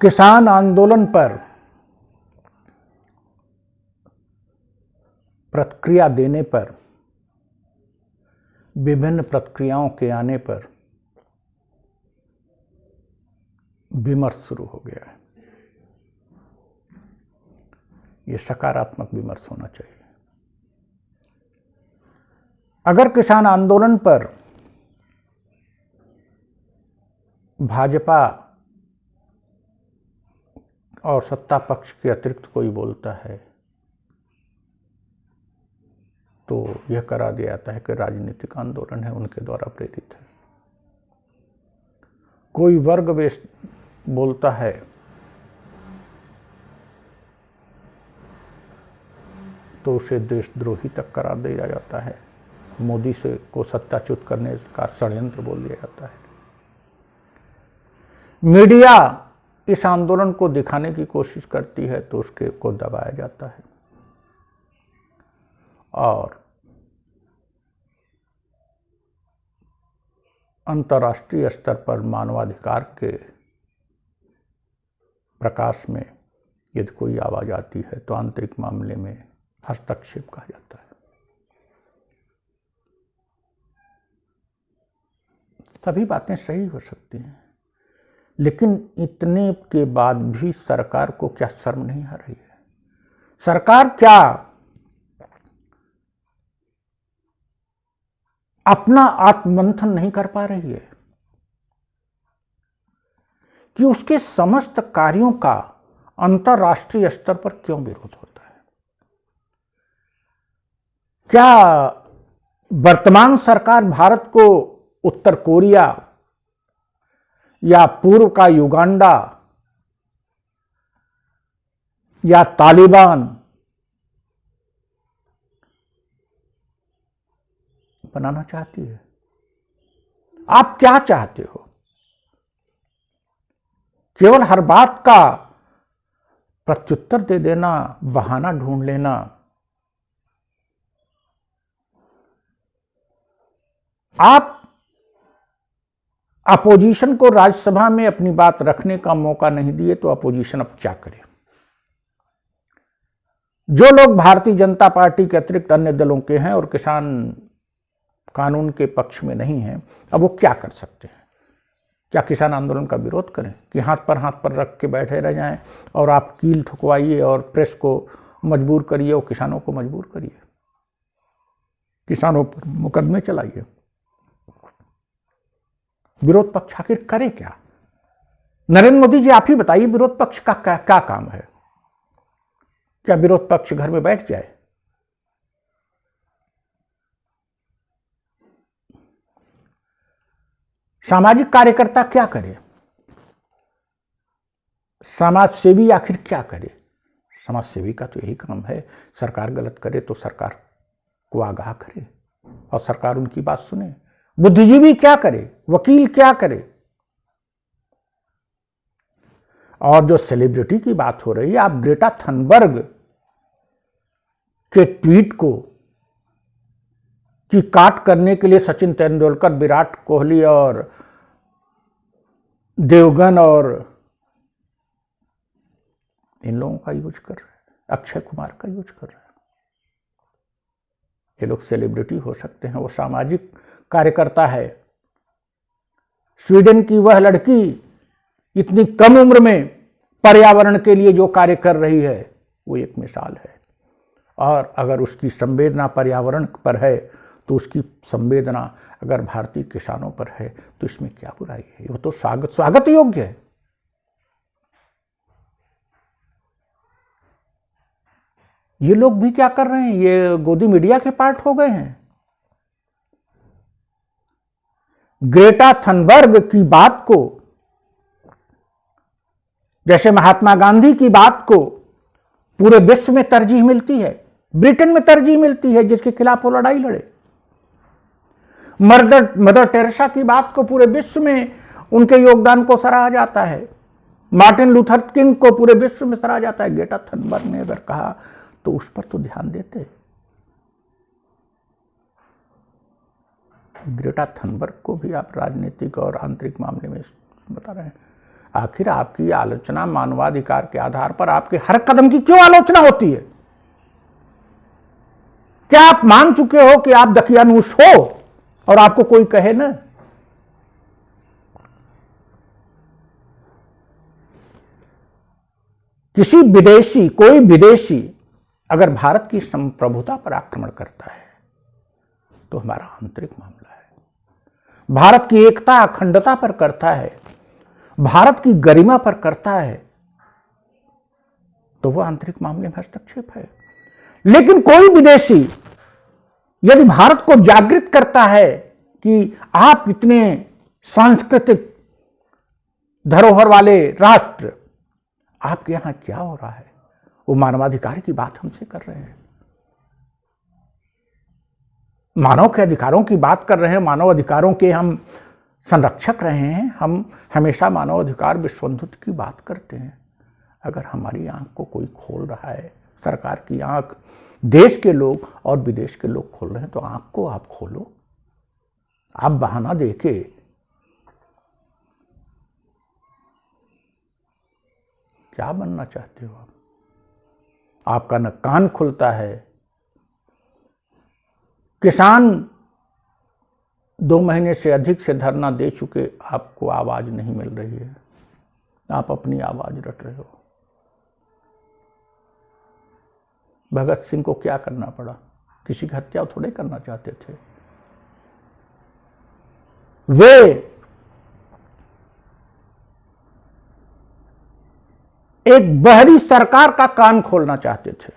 किसान आंदोलन पर प्रतिक्रिया देने पर, विभिन्न प्रतिक्रियाओं के आने पर विमर्श शुरू हो गया है। ये सकारात्मक विमर्श होना चाहिए। अगर किसान आंदोलन पर भाजपा और सत्ता पक्ष के अतिरिक्त कोई बोलता है तो यह करा दिया जाता है कि राजनीतिक आंदोलन है, उनके द्वारा प्रेरित है। कोई वर्ग बोलता है तो उसे देशद्रोही तक करार दिया जाता है। मोदी से को सत्ताच्युत करने का षड्यंत्र बोल दिया जाता है। मीडिया इस आंदोलन को दिखाने की कोशिश करती है तो उसके को दबाया जाता है। और अंतर्राष्ट्रीय स्तर पर मानवाधिकार के प्रकाश में यदि कोई आवाज आती है तो आंतरिक मामले में हस्तक्षेप कहा जाता है। सभी बातें सही हो सकती हैं, लेकिन इतने के बाद भी सरकार को क्या शर्म नहीं आ रही है? सरकार क्या अपना आत्ममंथन नहीं कर पा रही है कि उसके समस्त कार्यों का अंतर्राष्ट्रीय स्तर पर क्यों विरोध होता है? क्या वर्तमान सरकार भारत को उत्तर कोरिया या पूर्व का युगांडा या तालिबान बनाना चाहती है? आप क्या चाहते हो? केवल हर बात का प्रत्युत्तर दे देना, बहाना ढूंढ लेना। आप अपोजिशन को राज्यसभा में अपनी बात रखने का मौका नहीं दिए तो अपोजिशन अब क्या करे? जो लोग भारतीय जनता पार्टी के अतिरिक्त अन्य दलों के हैं और किसान कानून के पक्ष में नहीं हैं, अब वो क्या कर सकते हैं? क्या किसान आंदोलन का विरोध करें कि हाथ पर रख के बैठे रह जाएं और आप कील ठुकवाइए और प्रेस को मजबूर करिए और किसानों को मजबूर करिए, किसानों पर मुकदमे चलाइए? विरोध पक्ष आखिर करे क्या? नरेंद्र मोदी जी, आप ही बताइए, विरोध पक्ष का क्या काम है? क्या विरोध पक्ष घर में बैठ जाए? सामाजिक कार्यकर्ता क्या करे? समाज सेवी आखिर क्या करे? समाज सेवी का तो यही काम है, सरकार गलत करे तो सरकार को आगाह करे और सरकार उनकी बात सुने। बुद्धिजीवी क्या करे? वकील क्या करे? और जो सेलिब्रिटी की बात हो रही है, आप ग्रेटा थनबर्ग के ट्वीट को कि काट करने के लिए सचिन तेंदुलकर, विराट कोहली और देवगन और इन लोगों का यूज कर रहे हैं, अक्षय कुमार का यूज कर रहे हैं। ये लोग सेलिब्रिटी हो सकते हैं, वो सामाजिक कार्यकर्ता है। स्वीडन की वह लड़की इतनी कम उम्र में पर्यावरण के लिए जो कार्य कर रही है वो एक मिसाल है। और अगर उसकी संवेदना पर्यावरण पर है तो उसकी संवेदना अगर भारतीय किसानों पर है तो इसमें क्या बुराई है? वो तो स्वागत योग्य है। ये लोग भी क्या कर रहे हैं? ये गोदी मीडिया के पार्ट हो गए हैं। ग्रेटा थनबर्ग की बात को, जैसे महात्मा गांधी की बात को पूरे विश्व में तरजीह मिलती है, ब्रिटेन में तरजीह मिलती है जिसके खिलाफ वो लड़ाई लड़े। मदर टेरेसा की बात को पूरे विश्व में उनके योगदान को सराहा जाता है। मार्टिन लूथर किंग को पूरे विश्व में सराहा जाता है। ग्रेटा थनबर्ग ने अगर कहा तो उस पर तो ध्यान देते। ग्रेटा थनबर्ग को भी आप राजनीतिक और आंतरिक मामले में बता रहे हैं। आखिर आपकी आलोचना मानवाधिकार के आधार पर आपके हर कदम की क्यों आलोचना होती है? क्या आप मान चुके हो कि आप दकियानूस हो और आपको कोई कहे ना? कोई विदेशी अगर भारत की संप्रभुता पर आक्रमण करता है तो हमारा आंतरिक मामला है। भारत की एकता अखंडता पर करता है, भारत की गरिमा पर करता है, तो वह आंतरिक मामले में हस्तक्षेप है। लेकिन कोई विदेशी यदि भारत को जागृत करता है कि आप इतने सांस्कृतिक धरोहर वाले राष्ट्र, आपके यहां क्या हो रहा है, वो मानवाधिकार की बात हमसे कर रहे हैं, मानव के अधिकारों की बात कर रहे हैं, मानव अधिकारों के हम संरक्षक रहे हैं, हम हमेशा मानव अधिकार विश्वबंधुत्व की बात करते हैं। अगर हमारी आंख को कोई खोल रहा है, सरकार की आंख देश के लोग और विदेश के लोग खोल रहे हैं, तो आंख को आप खोलो। आप बहाना देके क्या बनना चाहते हो? आपका न कान खुलता है। किसान 2 महीने से अधिक से धरना दे चुके, आपको आवाज नहीं मिल रही है, आप अपनी आवाज रट रहे हो। भगत सिंह को क्या करना पड़ा? किसी की हत्या थोड़े करना चाहते थे। वे एक बहरी सरकार का कान खोलना चाहते थे,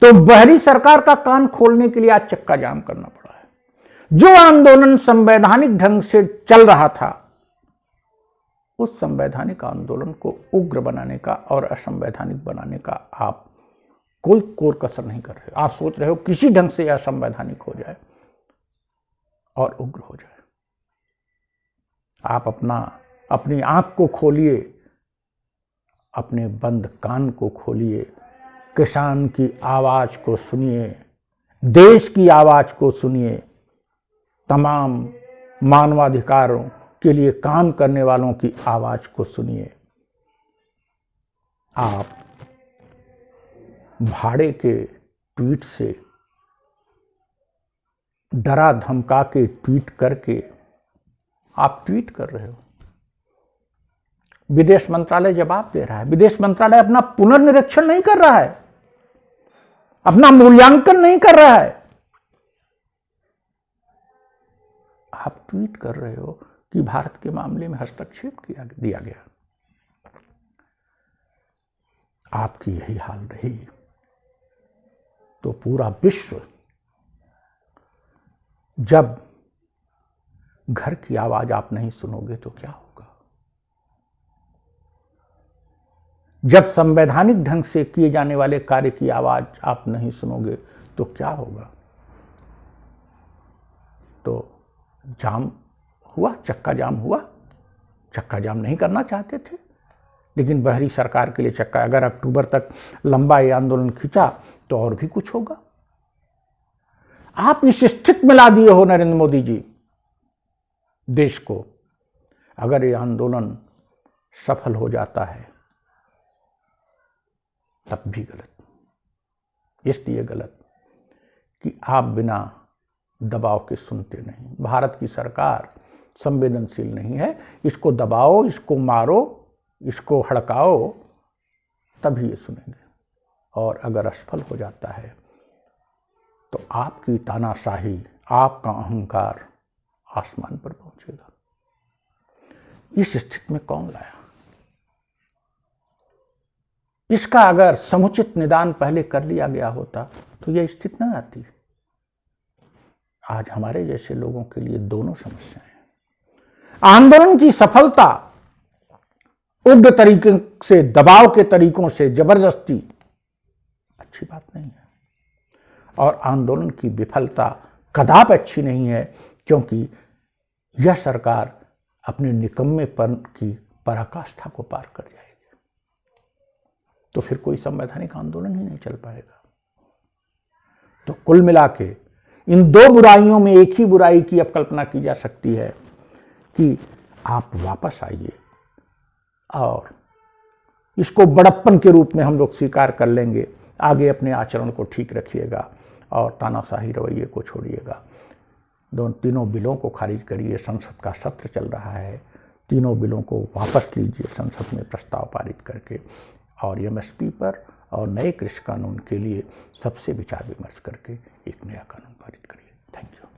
तो बहरी सरकार का कान खोलने के लिए आज चक्का जाम करना पड़ा है। जो आंदोलन संवैधानिक ढंग से चल रहा था, उस संवैधानिक आंदोलन को उग्र बनाने का और असंवैधानिक बनाने का आप कोई कोर कसर नहीं कर रहे। आप सोच रहे हो किसी ढंग से यह असंवैधानिक हो जाए और उग्र हो जाए। आप अपनी आंख को खोलिए, अपने बंद कान को खोलिए, किसान की आवाज को सुनिए, देश की आवाज को सुनिए, तमाम मानवाधिकारों के लिए काम करने वालों की आवाज को सुनिए। आप भाड़े के ट्वीट से, डरा धमका के ट्वीट करके आप ट्वीट कर रहे हो, विदेश मंत्रालय जवाब दे रहा है। विदेश मंत्रालय अपना पुनर्निरीक्षण नहीं कर रहा है, अपना मूल्यांकन नहीं कर रहा है। आप ट्वीट कर रहे हो कि भारत के मामले में हस्तक्षेप दिया गया। आपकी यही हाल रही तो पूरा विश्व जब घर की आवाज आप नहीं सुनोगे तो क्या होगा? जब संवैधानिक ढंग से किए जाने वाले कार्य की आवाज आप नहीं सुनोगे तो क्या होगा? तो जाम हुआ, चक्का जाम हुआ। चक्का जाम नहीं करना चाहते थे, लेकिन बहरी सरकार के लिए चक्का, अगर अक्टूबर तक लंबा ये आंदोलन खींचा तो और भी कुछ होगा। आप इस स्थिति में ला दिए हो नरेंद्र मोदी जी देश को। अगर ये आंदोलन सफल हो जाता है तब भी गलत, इसलिए गलत कि आप बिना दबाव के सुनते नहीं। भारत की सरकार संवेदनशील नहीं है। इसको दबाओ, इसको मारो, इसको हड़काओ, तभी ये सुनेंगे। और अगर असफल हो जाता है तो आपकी तानाशाही, आपका अहंकार आसमान पर पहुंचेगा। इस स्थिति में कौन लाया? इसका अगर समुचित निदान पहले कर लिया गया होता तो यह स्थिति न आती। आज हमारे जैसे लोगों के लिए दोनों समस्याएं हैं। आंदोलन की सफलता उग्र तरीके से, दबाव के तरीकों से, जबरदस्ती अच्छी बात नहीं है, और आंदोलन की विफलता कदाप अच्छी नहीं है, क्योंकि यह सरकार अपने निकम्मेपन की पराकाष्ठा को पार कर जाएगी। तो फिर कोई संवैधानिक आंदोलन ही नहीं चल पाएगा। तो कुल मिला के इन दो बुराइयों में एक ही बुराई की अब कल्पना की जा सकती है कि आप वापस आइए और इसको बड़प्पन के रूप में हम लोग स्वीकार कर लेंगे। आगे अपने आचरण को ठीक रखिएगा और तानाशाही रवैये को छोड़िएगा। तीनों बिलों को खारिज करिए। संसद का सत्र चल रहा है, तीनों बिलों को वापस लीजिए संसद में प्रस्ताव पारित करके, और एमएसपी पर और नए कृषि कानून के लिए सबसे विचार विमर्श करके एक नया कानून पारित करिए। Thank you.